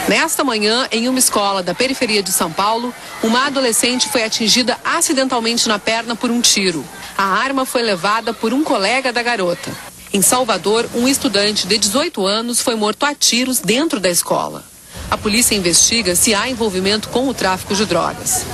Nesta manhã, em uma escola da periferia de São Paulo, uma adolescente foi atingida acidentalmente na perna por um tiro. A arma foi levada por um colega da garota. Em Salvador, um estudante de 18 anos foi morto a tiros dentro da escola. A polícia investiga se há envolvimento com o tráfico de drogas.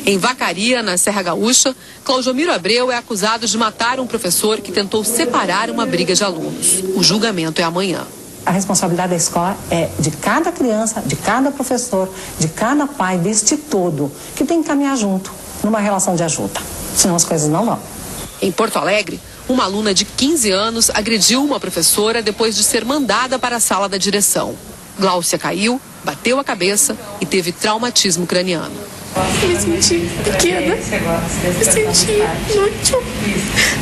Em Vacaria, na Serra Gaúcha, Claudiomiro Abreu é acusado de matar um professor que tentou separar uma briga de alunos. O julgamento é amanhã. A responsabilidade da escola é de cada criança, de cada professor, de cada pai, deste todo, que tem que caminhar junto, numa relação de ajuda. Senão as coisas não vão. Em Porto Alegre, uma aluna de 15 anos agrediu uma professora depois de ser mandada para a sala da direção. Gláucia caiu, bateu a cabeça e teve traumatismo craniano. Me senti pequena, me senti inútil,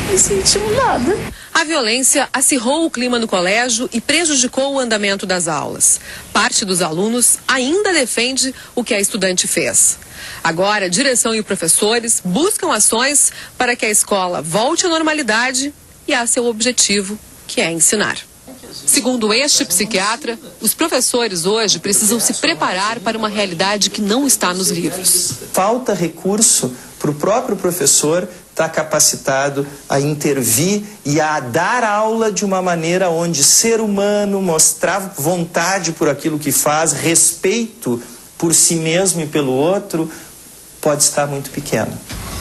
me senti nada. A violência acirrou o clima no colégio e prejudicou o andamento das aulas. Parte dos alunos ainda defende o que a estudante fez. Agora, a direção e professores buscam ações para que a escola volte à normalidade e a seu objetivo, que é ensinar. Segundo este psiquiatra, os professores hoje precisam se preparar para uma realidade que não está nos livros. Falta recurso para o próprio professor estar capacitado a intervir e a dar aula de uma maneira onde ser humano, mostrar vontade por aquilo que faz, respeito por si mesmo e pelo outro, pode estar muito pequeno.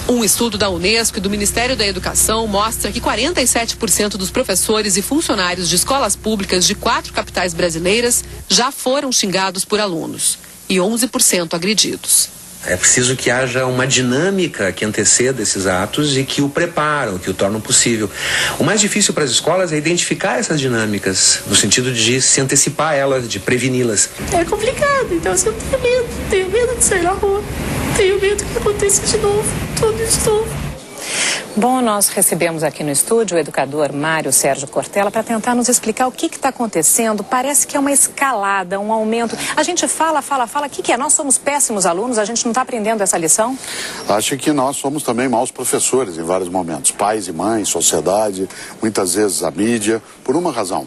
Um estudo da Unesco e do Ministério da Educação mostra que 47% dos professores e funcionários de escolas públicas de 4 capitais brasileiras já foram xingados por alunos e 11% agredidos. É preciso que haja uma dinâmica que anteceda esses atos e que o preparam, que o tornam possível. O mais difícil para as escolas é identificar essas dinâmicas, no sentido de se antecipar elas, de preveni-las. É complicado, então assim, eu tenho medo de sair na rua, tenho medo que aconteça de novo, tudo de novo. Bom, nós recebemos aqui no estúdio o educador Mário Sérgio Cortella para tentar nos explicar o que está acontecendo. Parece que é uma escalada, um aumento. A gente fala, o que é? Nós somos péssimos alunos, a gente não está aprendendo essa lição? Acho que nós somos também maus professores em vários momentos. Pais e mães, sociedade, muitas vezes a mídia, por uma razão.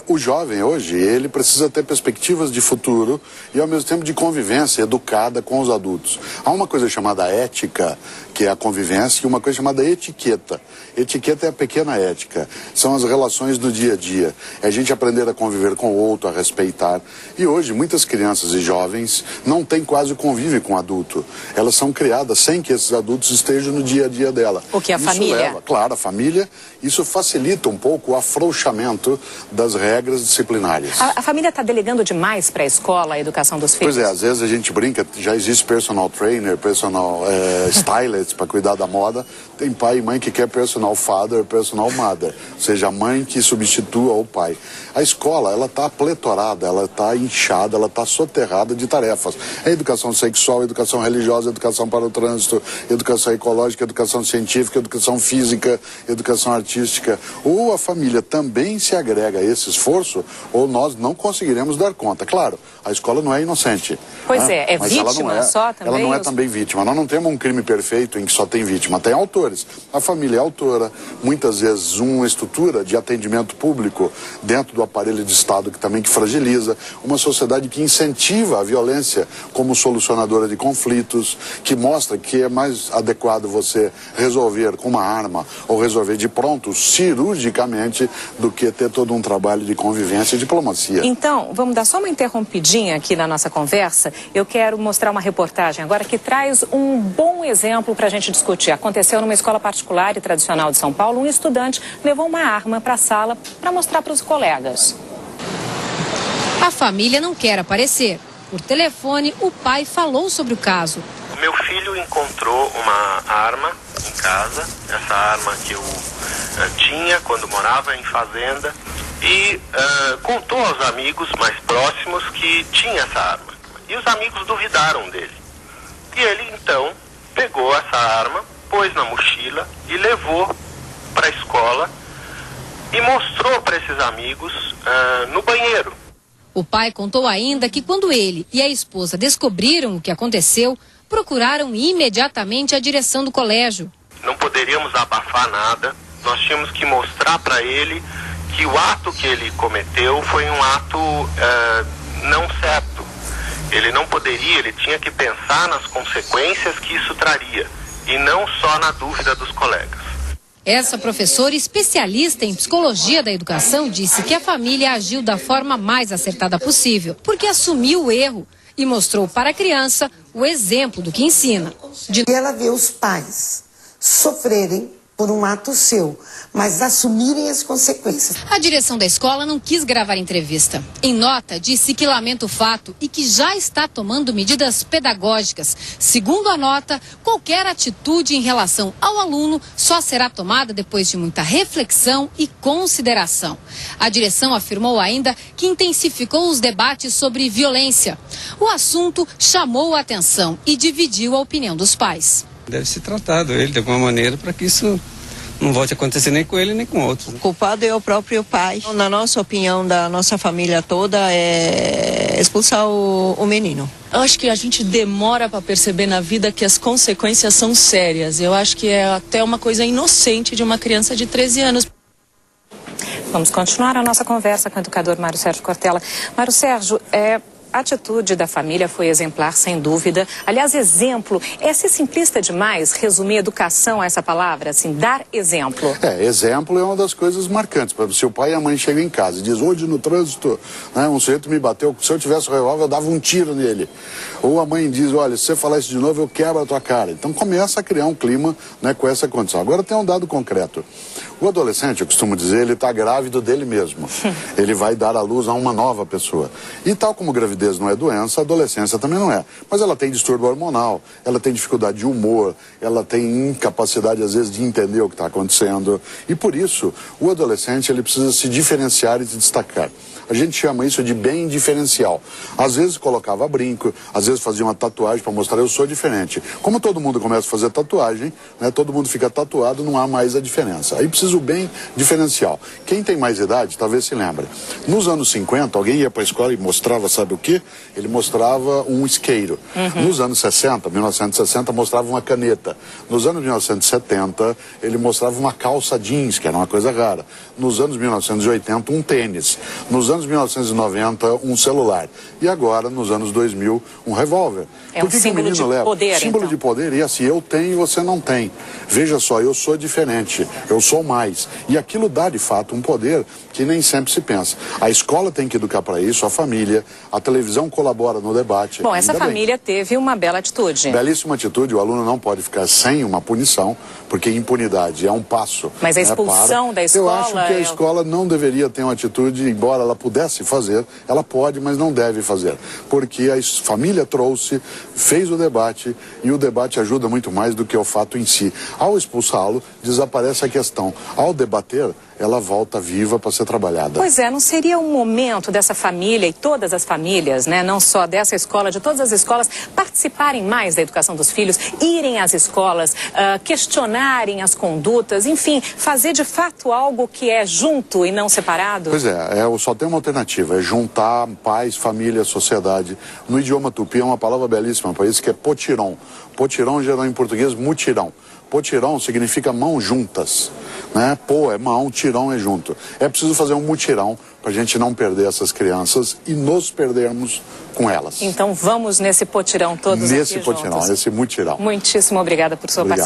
O jovem hoje, ele precisa ter perspectivas de futuro e ao mesmo tempo de convivência educada com os adultos. Há uma coisa chamada ética, que é a convivência, e uma coisa chamada etiqueta. Etiqueta é a pequena ética, são as relações do dia a dia. É a gente aprender a conviver com o outro, a respeitar. E hoje muitas crianças e jovens não têm quase convívio com o adulto. Elas são criadas sem que esses adultos estejam no dia a dia dela. O que a família? Leva, claro, a família, isso facilita um pouco o afrouxamento das regras disciplinares. A família está delegando demais para a escola a educação dos filhos? Pois é, às vezes a gente brinca, já existe personal trainer, personal stylist para cuidar da moda. Tem pai e mãe que quer personal father, personal mother, ou seja, a mãe que substitua o pai. A escola, ela está pletorada, ela está inchada, ela está soterrada de tarefas. É educação sexual, educação religiosa, educação para o trânsito, educação ecológica, educação científica, educação física, educação artística. Ou a família também se agrega a esse esforço, ou nós não conseguiremos dar conta. Claro, a escola não é inocente. Pois né? é vítima só também? Ela não é também vítima. Nós não temos um crime perfeito em que só tem vítima, tem autores. A família é autora, muitas vezes uma estrutura de atendimento público dentro do aparelho de Estado que também fragiliza, uma sociedade que incentiva a violência como solucionadora de conflitos, que mostra que é mais adequado você resolver com uma arma ou resolver de pronto, cirurgicamente, do que ter todo um trabalho de convivência e diplomacia. Então, vamos dar só uma interrompidinha aqui na nossa conversa. Eu quero mostrar uma reportagem agora que traz um bom exemplo para a gente discutir. Aconteceu numa escola particular e tradicional de São Paulo, um estudante levou uma arma para a sala para mostrar para os colegas. A família não quer aparecer. Por telefone, o pai falou sobre o caso. Meu filho encontrou uma arma em casa, essa arma que eu tinha quando morava em fazenda, e contou aos amigos mais próximos que tinha essa arma. E os amigos duvidaram dele. E ele, então, pegou essa arma, pôs na mochila e levou para a escola e mostrou para esses amigos no banheiro. O pai contou ainda que quando ele e a esposa descobriram o que aconteceu, procuraram imediatamente a direção do colégio. Não poderíamos abafar nada, nós tínhamos que mostrar para ele que o ato que ele cometeu foi um ato não certo. Ele não poderia, ele tinha que pensar nas consequências que isso traria, e não só na dúvida dos colegas. Essa professora especialista em psicologia da educação disse que a família agiu da forma mais acertada possível, porque assumiu o erro e mostrou para a criança o exemplo do que ensina. E ela vê os pais sofrerem por um ato seu, mas assumirem as consequências. A direção da escola não quis gravar entrevista. Em nota, disse que lamenta o fato e que já está tomando medidas pedagógicas. Segundo a nota, qualquer atitude em relação ao aluno só será tomada depois de muita reflexão e consideração. A direção afirmou ainda que intensificou os debates sobre violência. O assunto chamou a atenção e dividiu a opinião dos pais. Deve ser tratado ele de alguma maneira para que isso não volte a acontecer nem com ele nem com outros. O culpado é o próprio pai. Na nossa opinião, da nossa família toda, é expulsar o menino. Eu acho que a gente demora para perceber na vida que as consequências são sérias. Eu acho que é até uma coisa inocente de uma criança de 13 anos. Vamos continuar a nossa conversa com o educador Mário Sérgio Cortella. Mário Sérgio, a atitude da família foi exemplar, sem dúvida. Aliás, exemplo, é ser simplista demais resumir educação a essa palavra, assim, dar exemplo. Exemplo é uma das coisas marcantes. Se o pai e a mãe chegam em casa e dizem, hoje no trânsito, né, um sujeito me bateu, se eu tivesse o revólver eu dava um tiro nele. Ou a mãe diz, olha, se você falar isso de novo eu quebro a tua cara. Então começa a criar um clima, né, com essa condição. Agora tem um dado concreto. O adolescente, eu costumo dizer, ele está grávido dele mesmo. Ele vai dar à luz a uma nova pessoa. E tal como gravidez não é doença, a adolescência também não é. Mas ela tem distúrbio hormonal, ela tem dificuldade de humor, ela tem incapacidade, às vezes, de entender o que está acontecendo. E por isso, o adolescente ele precisa se diferenciar e se destacar. A gente chama isso de bem diferencial. Às vezes colocava brinco, às vezes fazia uma tatuagem para mostrar eu sou diferente. Como todo mundo começa a fazer tatuagem, né, todo mundo fica tatuado, não há mais a diferença. Aí precisa o bem diferencial. Quem tem mais idade, talvez se lembre. Nos anos 50, alguém ia para a escola e mostrava, sabe o quê? Ele mostrava um isqueiro. Nos anos 60, 1960, mostrava uma caneta. Nos anos 1970, ele mostrava uma calça jeans, que era uma coisa rara. Nos anos 1980, um tênis. Nos anos 1990, um celular. E agora, nos anos 2000, um revólver. É um símbolo de poder, símbolo de poder. E assim, eu tenho e você não tem. Veja só, eu sou diferente, eu sou mais. E aquilo dá, de fato, um poder que nem sempre se pensa. A escola tem que educar para isso, a família, a televisão colabora no debate. Bom, essa família teve uma bela atitude. Belíssima atitude, o aluno não pode ficar sem uma punição, porque impunidade é um passo. Mas a expulsão da escola... Eu acho que a escola não deveria ter uma atitude, embora ela pudesse fazer, ela pode, mas não deve fazer. Porque a família trouxe, fez o debate, e o debate ajuda muito mais do que o fato em si. Ao expulsá-lo, desaparece a questão. Ao debater, ela volta viva para ser trabalhada. Pois é, não seria um momento dessa família e todas as famílias, né, não só dessa escola, de todas as escolas, participarem mais da educação dos filhos, irem às escolas, questionarem as condutas, enfim, fazer de fato algo que é junto e não separado? Pois só tem uma alternativa, é juntar pais, família, sociedade. No idioma tupi é uma palavra belíssima para isso, que é potirão. Potirão gerou em português mutirão. Potirão significa mãos juntas, né? Pô é mão, tirão é junto. É preciso fazer um mutirão para a gente não perder essas crianças e nos perdermos com elas. Então vamos nesse potirão todos aqui juntos. Nesse potirão, nesse mutirão. Muitíssimo obrigada por sua participação.